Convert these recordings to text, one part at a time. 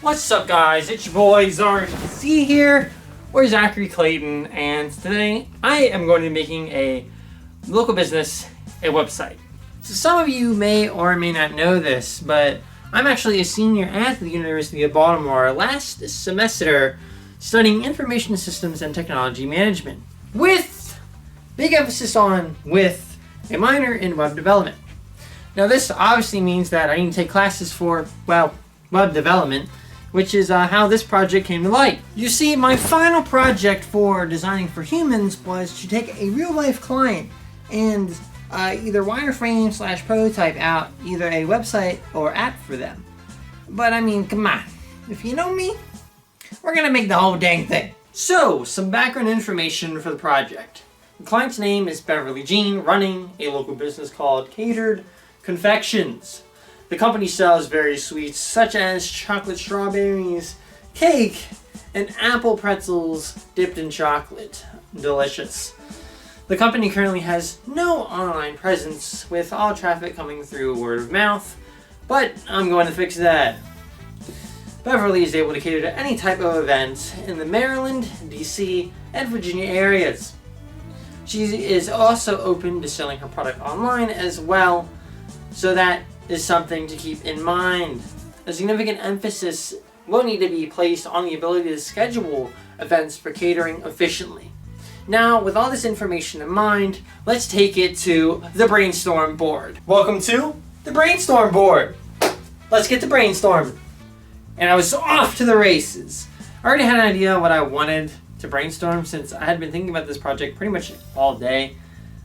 What's up, guys? It's your boy Zardy here, or Zachary Clayton, and today I am going to be making a local business a website. So some of you may or may not know this, but I'm actually a senior at the University of Baltimore last semester studying information systems and technology management, with big emphasis on with a minor in web development. Now this obviously means that I need to take classes for, well, web development, which is how this project came to light. You see, my final project for Designing for Humans was to take a real-life client and either wireframe / prototype out either a website or app for them. But I mean, come on. If you know me, we're gonna make the whole dang thing. So, some background information for the project. The client's name is Beverly Jean, running a local business called Catered Confections. The company sells various sweets such as chocolate strawberries, cake, and apple pretzels dipped in chocolate. Delicious. The company currently has no online presence, with all traffic coming through word of mouth, but I'm going to fix that. Beverly is able to cater to any type of event in the Maryland, DC, and Virginia areas. She is also open to selling her product online as well, so that is something to keep in mind. A significant emphasis will need to be placed on the ability to schedule events for catering efficiently. Now, with all this information in mind, let's take it to the brainstorm board. Welcome to the brainstorm board. Let's get to brainstorming. And I was off to the races. I already had an idea of what I wanted to brainstorm since I had been thinking about this project pretty much all day.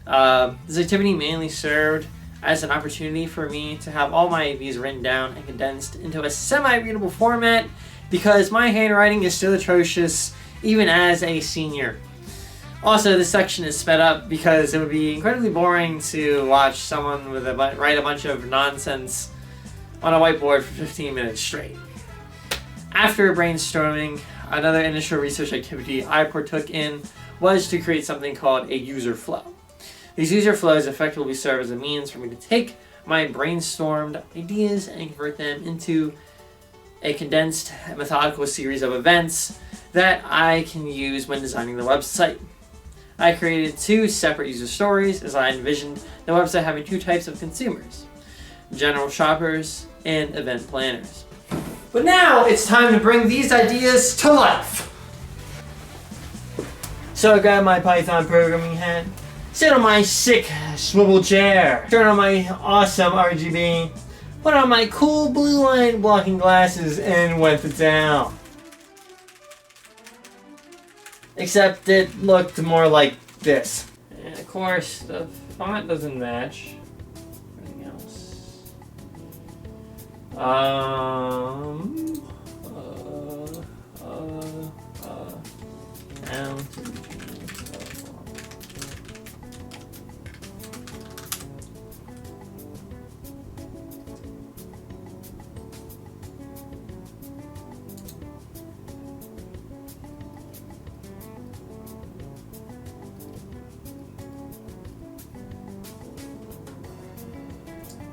This activity mainly served as an opportunity for me to have all my ideas written down and condensed into a semi-readable format, because my handwriting is still atrocious even as a senior. Also, this section is sped up because it would be incredibly boring to watch someone write a bunch of nonsense on a whiteboard for 15 minutes straight. After brainstorming, another initial research activity I partook in was to create something called a user flow. These user flows effectively serve as a means for me to take my brainstormed ideas and convert them into a condensed, methodical series of events that I can use when designing the website. I created 2 separate user stories, as I envisioned the website having 2 types of consumers: general shoppers and event planners. But now it's time to bring these ideas to life. So I grabbed my Python programming hat, sit on my sick swivel chair, turn on my awesome RGB, put on my cool blue light blocking glasses, and went to town. Except it looked more like this. And of course, the font doesn't match anything else. Down to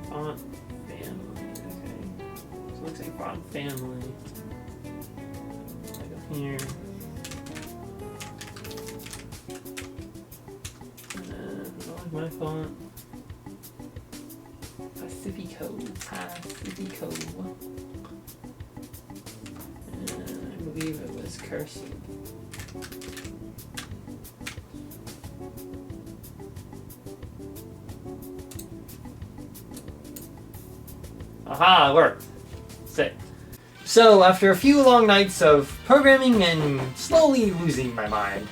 font family, okay. So it looks like font family. Like up here. I like my font. Pacifico. And I believe it was cursive. Aha, it worked. Sick. So, after a few long nights of programming and slowly losing my mind,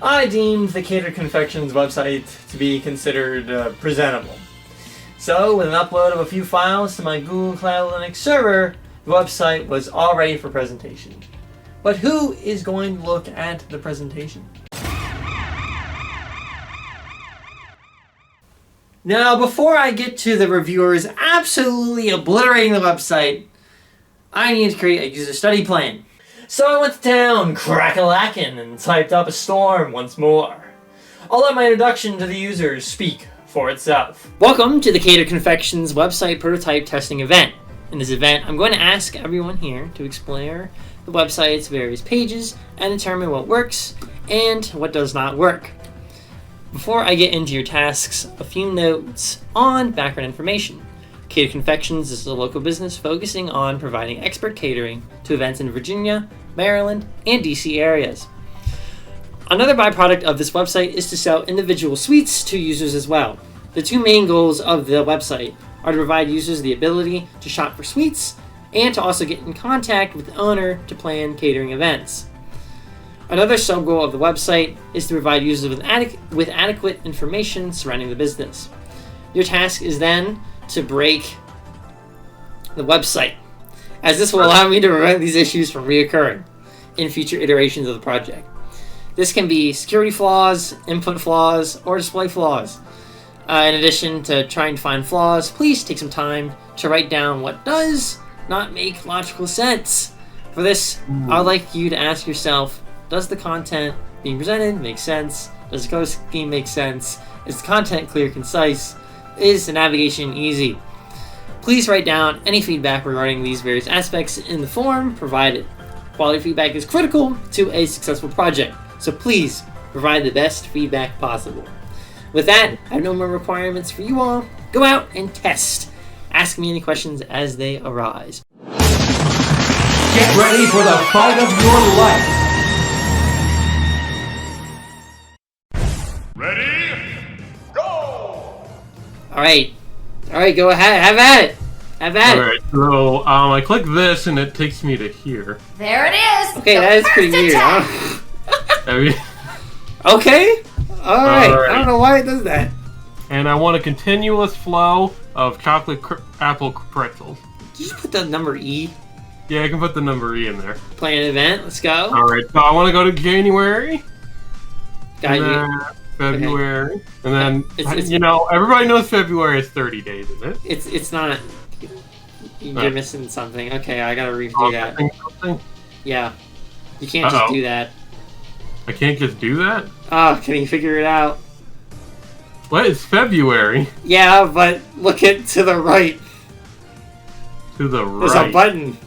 I deemed the Catered Confections website to be considered presentable. So, with an upload of a few files to my Google Cloud Linux server, the website was all ready for presentation. But who is going to look at the presentation? Now, before I get to the reviewers absolutely obliterating the website, I need to create a user study plan. So I went to town, crack-a-lackin', and typed up a storm once more. I'll let my introduction to the users speak for itself. Welcome to the Catered Confections website prototype testing event. In this event, I'm going to ask everyone here to explore the website's various pages and determine what works and what does not work. Before I get into your tasks, a few notes on background information. Cater Confections is a local business focusing on providing expert catering to events in Virginia, Maryland, and DC areas. Another byproduct of this website is to sell individual suites to users as well. The two main goals of the website are to provide users the ability to shop for suites and to also get in contact with the owner to plan catering events. Another sub-goal of the website is to provide users with adequate information surrounding the business. Your task is then to break the website, as this will allow me to prevent these issues from reoccurring in future iterations of the project. This can be security flaws, input flaws, or display flaws. In addition to trying to find flaws, please take some time to write down what does not make logical sense. For this, I'd like you to ask yourself, does the content being presented make sense? Does the color scheme make sense? Is the content clear, concise? Is the navigation easy? Please write down any feedback regarding these various aspects in the form provided. Quality feedback is critical to a successful project, so please provide the best feedback possible. With that, I have no more requirements for you all. Go out and test. Ask me any questions as they arise. Get ready for the fight of your life. Ready? Go! Alright, go ahead. Have at it. Alright, so I click this and it takes me to here. There it is. Okay, the that is pretty first weird, attack. huh? Okay. Alright. I don't know why it does that. And I want a continuous flow of chocolate apple pretzels. Did you just put the number E? Yeah, I can put the number E in there. Play an event. Let's go. Alright, so I want to go to January. Got and you. then February. Okay. And then, It's- you know, everybody knows February is 30 days, isn't it? It's not. You're Right. missing something. Okay, I gotta redo Oh, that. missing something? Yeah. You can't just Uh-oh. do that. I can't just do that? Oh, can you figure it out? What is February? Yeah, but look to the right. To the There's right. a button.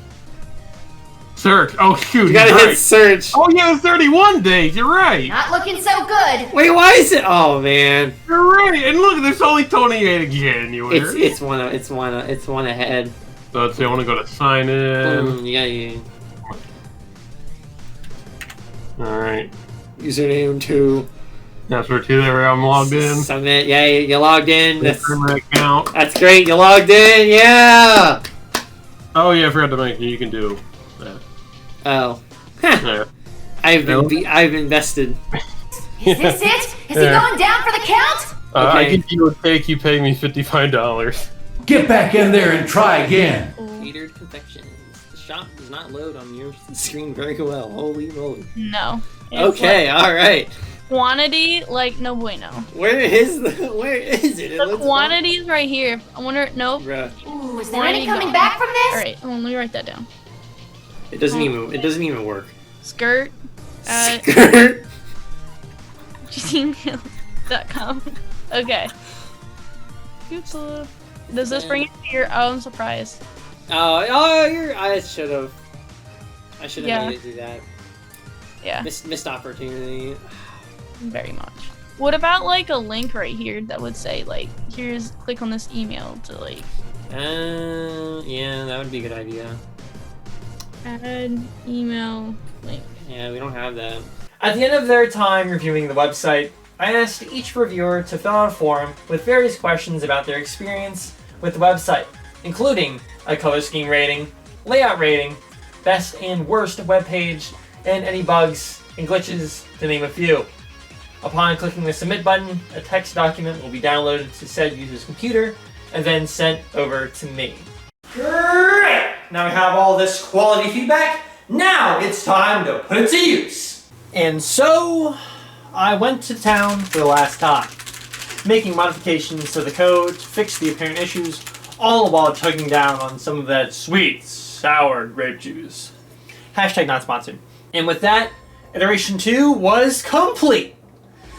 Search. Oh, shoot. You gotta you're hit right. search. Oh, yeah, it's 31 days. You're right. Not looking so good. Wait, why is it? Oh man. You're right. And look, there's only 28 of January. It's one ahead. So let's see, I want to go to sign in. Boom. You Alright. username to Password 2, there I'm logged in. submit. Yeah, you logged in. Confirm my account. That's great. You logged in. Yeah. Oh yeah, I forgot to mention you can do that. Oh. Huh. Yeah. I've invested. Is this it? Is he Yeah. going down for the count? I Okay. give you a cake, you pay me $55. Get back in there and try again. Catered Confections. The shop does not load on your screen very well. Holy moly. No. It's Okay, all right. like quantity, like no bueno. Where is it? It The looks quantity is right here. I wonder. Nope. Bruh. Ooh, is there Where any are you coming going? back from this? All right. Hold on, let me write that down. It doesn't even work. Skirt at Skirt. gmail.com. Okay. Does this bring it to your? Oh, I'm surprised. I should have Yeah. made it do that. Yeah, Missed opportunity. very much. What about like a link right here that would say like, here's click on this email to like Yeah, that would be a good idea. add email link. Yeah, we don't have that. At the end of their time reviewing the website, I asked each reviewer to fill out a form with various questions about their experience with the website, including a color scheme rating, layout rating, best and worst web page, and any bugs and glitches, to name a few. Upon clicking the submit button, a text document will be downloaded to said user's computer and then sent over to me. Great! Now we have all this quality feedback. Now it's time to put it to use. And so, I went to town for the last time, making modifications to the code to fix the apparent issues, all while chugging down on some of that sweet, sour grape juice. Hashtag not sponsored. And with that, iteration 2 was complete.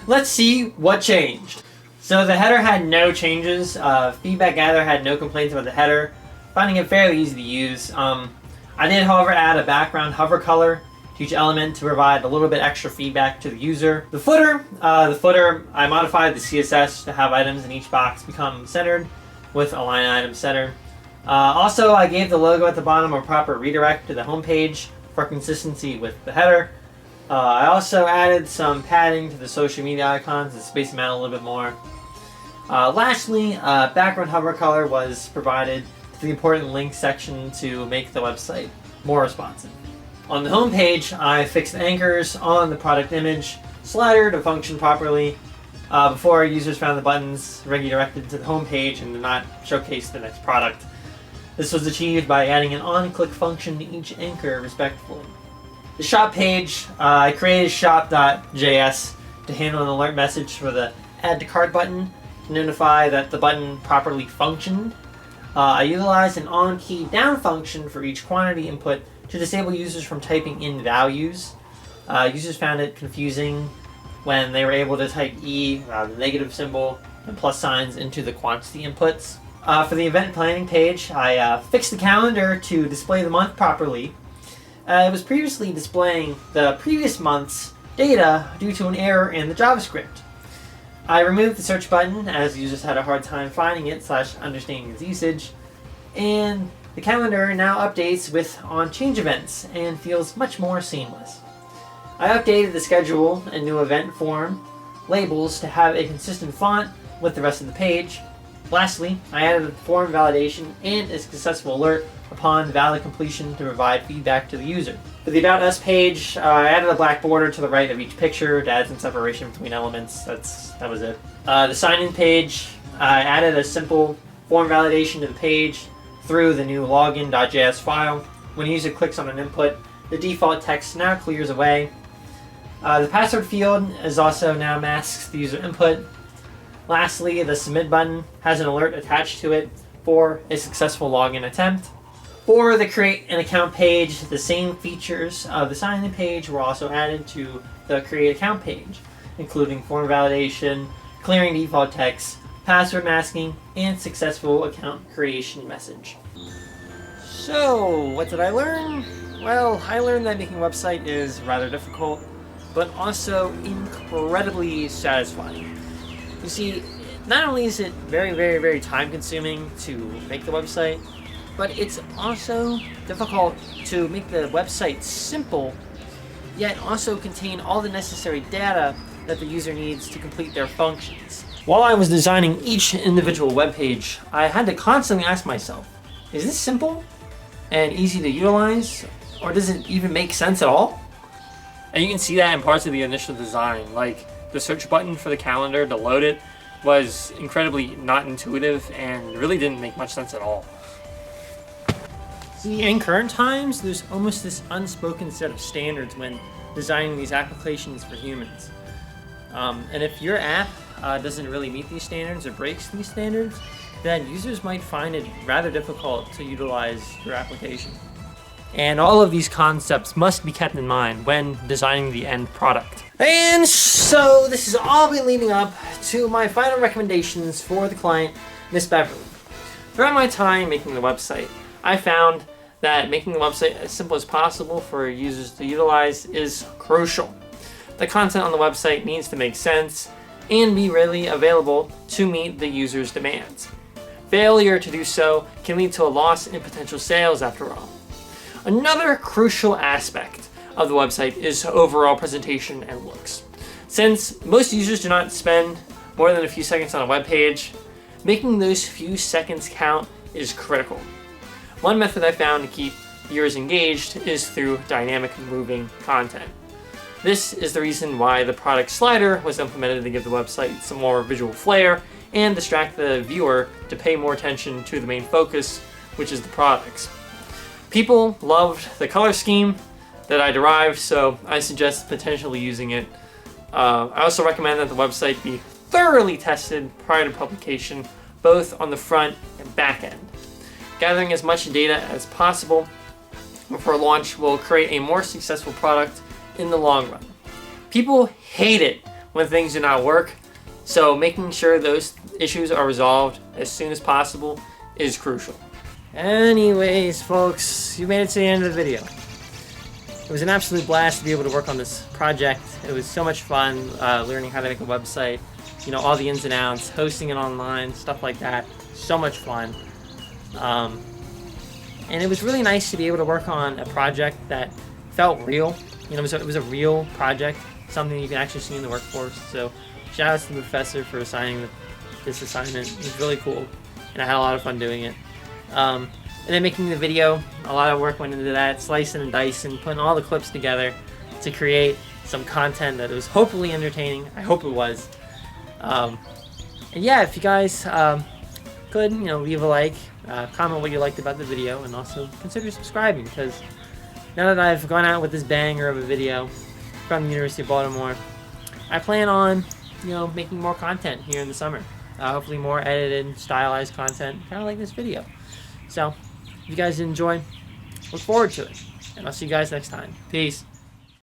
Let's see what changed. So the header had no changes. Feedback Gather had no complaints about the header. finding it fairly easy to use. I did, however, add a background hover color to each element to provide a little bit extra feedback to the user. The footer, I modified the CSS to have items in each box become centered with align item center. Also, I gave the logo at the bottom a proper redirect to the home page for consistency with the header. I also added some padding to the social media icons to space them out a little bit more. Lastly, background hover color was provided to the important links section to make the website more responsive. On the home page, I fixed anchors on the product image slider to function properly before users found the buttons redirected to the home page and did not showcase the next product. This was achieved by adding an on-click function to each anchor respectively. The shop page, I created shop.js to handle an alert message for the add to cart button to notify that the button properly functioned. I utilized an on-key down function for each quantity input to disable users from typing in values. Users found it confusing when they were able to type E, the negative symbol, and plus signs into the quantity inputs. For the event planning page, I fixed the calendar to display the month properly. It was previously displaying the previous month's data due to an error in the JavaScript. I removed the search button as users had a hard time finding it / understanding its usage, and the calendar now updates with on-change events and feels much more seamless. I updated the schedule and new event form labels to have a consistent font with the rest of the page. Lastly, I added a form validation and a successful alert upon valid completion to provide feedback to the user. For the About Us page, I added a black border to the right of each picture to add some separation between elements. That was it. The sign-in page, I added a simple form validation to the page through the new login.js file. When a user clicks on an input, the default text now clears away. The password field is also now masks the user input. Lastly, the submit button has an alert attached to it for a successful login attempt. For the create an account page, the same features of the sign-in page were also added to the create account page, including form validation, clearing default text, password masking, and successful account creation message. So, what did I learn? Well, I learned that making a website is rather difficult, but also incredibly satisfying. You see, not only is it very, very, very time consuming to make the website, but it's also difficult to make the website simple, yet also contain all the necessary data that the user needs to complete their functions. While I was designing each individual web page, I had to constantly ask myself, is this simple and easy to utilize, or does it even make sense at all? And you can see that in parts of the initial design, like the search button for the calendar to load it was incredibly not intuitive and really didn't make much sense at all. See, in current times, there's almost this unspoken set of standards when designing these applications for humans. And if your app doesn't really meet these standards or breaks these standards, then users might find it rather difficult to utilize your application. And all of these concepts must be kept in mind when designing the end product. And so this has all been leading up to my final recommendations for the client, Miss Beverly. Throughout my time making the website, I found that making the website as simple as possible for users to utilize is crucial. The content on the website needs to make sense and be readily available to meet the user's demands. Failure to do so can lead to a loss in potential sales after all. Another crucial aspect of the website is overall presentation and looks. Since most users do not spend more than a few seconds on a web page, making those few seconds count is critical. One method I found to keep viewers engaged is through dynamic moving content. This is the reason why the product slider was implemented to give the website some more visual flair and distract the viewer to pay more attention to the main focus, which is the products. People loved the color scheme that I derived, so I suggest potentially using it. I also recommend that the website be thoroughly tested prior to publication, both on the front and back end. Gathering as much data as possible before launch will create a more successful product in the long run. People hate it when things do not work, so making sure those issues are resolved as soon as possible is crucial. Anyways, folks, you made it to the end of the video. It was an absolute blast to be able to work on this project. It was so much fun learning how to make a website, you know, all the ins and outs, hosting it online, stuff like that. So much fun. And it was really nice to be able to work on a project that felt real. You know, it was a real project, something you can actually see in the workforce. So shout out to the professor for assigning this assignment. It was really cool, and I had a lot of fun doing it. And then making the video, a lot of work went into that, slicing and dicing, putting all the clips together to create some content that was hopefully entertaining. I hope it was. And yeah, if you guys could, you know, leave a like, comment what you liked about the video, and also consider subscribing, because now that I've gone out with this banger of a video from the University of Baltimore, I plan on, you know, making more content here in the summer. Hopefully more edited, stylized content, kind of like this video. So, if you guys enjoy, look forward to it. And I'll see you guys next time. Peace.